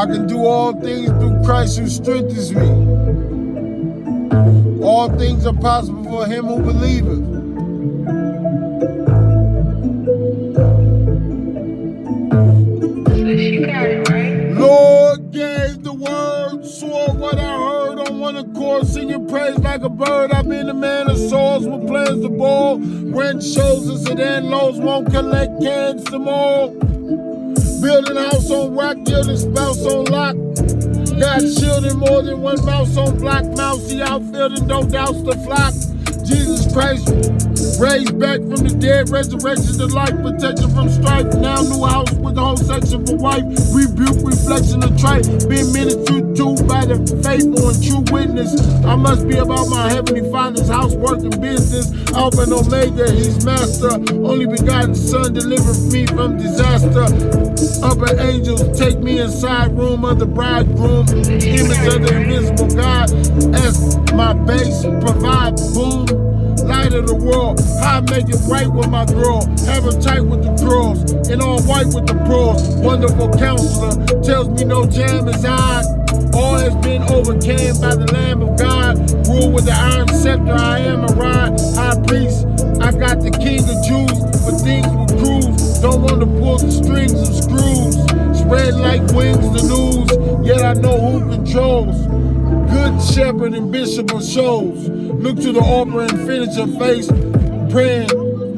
can do all things through Christ who strengthens me. All things are possible for him who believeth. Lord gave the word, saw what I heard on one accord, singing praise like a bird. I've been a man of souls with plans to ball. Rent shows and sedan lows, won't collect cans to more. Building house on rock, gilding spouse on lock. Got shielding more than one mouse on block. Mousey outfielding, don't douse the flock. Jesus Christ, raised back from the dead, resurrection to life, protection from strife. Now new house with the whole section for wife. Rebuke, reflection of trife. Being ministered to by the faithful and true witness. I must be about my heavenly Father's house, working business. Alpha and Omega, he's master. Only begotten Son, deliver me from disaster. Upper angels take me inside room of the bridegroom. Image of the invisible God as my base provide boom. Light of the world, how I make it right with my girl. Have her tight with the girls, and all white with the pros. Wonderful counselor, tells me no jam is odd. All has been overcame by the Lamb of God. Rule with the iron scepter, I am a rod. High priest, I got the King of Jews. But things will cruise, don't want to pull the strings of screws. Spread like wings the news, yet I know who controls. Good shepherd and bishop of shows. Look to the author and finisher face. Praying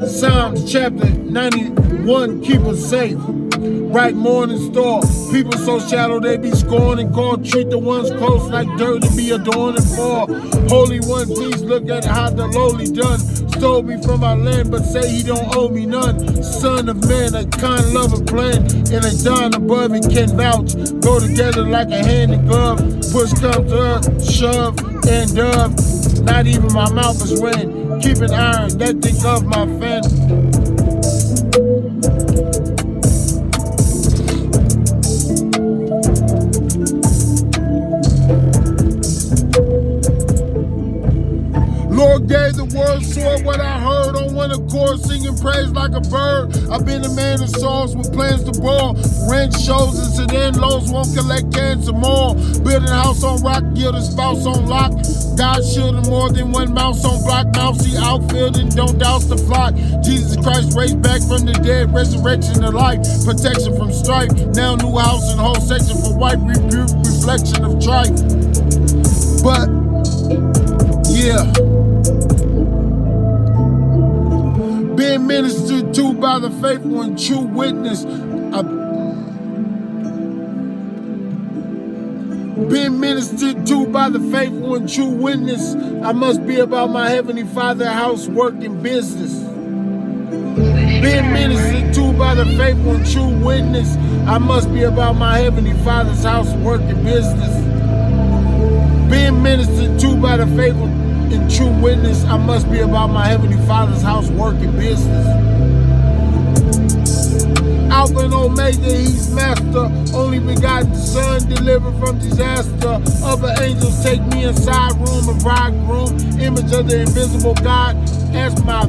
Psalms chapter 91, keep us safe. Bright morning star, people so shallow they be scorned and called. Treat the ones close like dirt and be adorned and fall. Holy one, please look at how the lowly done. Stole me from my land, but say he don't owe me none. Son of man, a kind lover plan, and a dawn above it can vouch. Go together like a hand and glove. Push come to earth, shove and dove. Not even my mouth is ran. Keep an iron that think of my fan. Lord gave the word, saw what I heard on one accord, singing praise like a bird. I've been a man of songs with plans to ball. Rent shows and sedan lows, won't collect cans some more. Building house on rock, gilding spouse on lock. God shielding more than one mouse on block. Mousey outfielding, don't douse the flock. Jesus Christ raised back from the dead, resurrection to life, protection from strife. Now new house and whole section for white, rebuke, reflection of trife. But yeah, being ministered to by the faithful and true witness. Being ministered to by the faithful and true witness. I must be about my heavenly Father house, work and business. Being ministered to by the faithful and true witness. I must be about my heavenly Father's house, work and business. Being ministered to by the faithful and true witness. I must be about my heavenly Father's house, work and business. Alpha and Omega, he's master. Only begotten Son, delivered from disaster. Other angels take me inside room of bridegroom. Image of the invisible God as my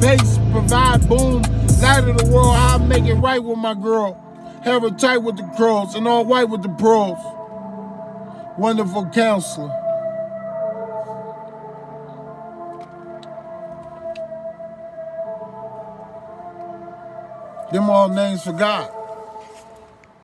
base provide boom. Light of the world, how I make it right with my girl. Have her tight with the curls and all white with the pearls. Wonderful counselor. Them all names for God.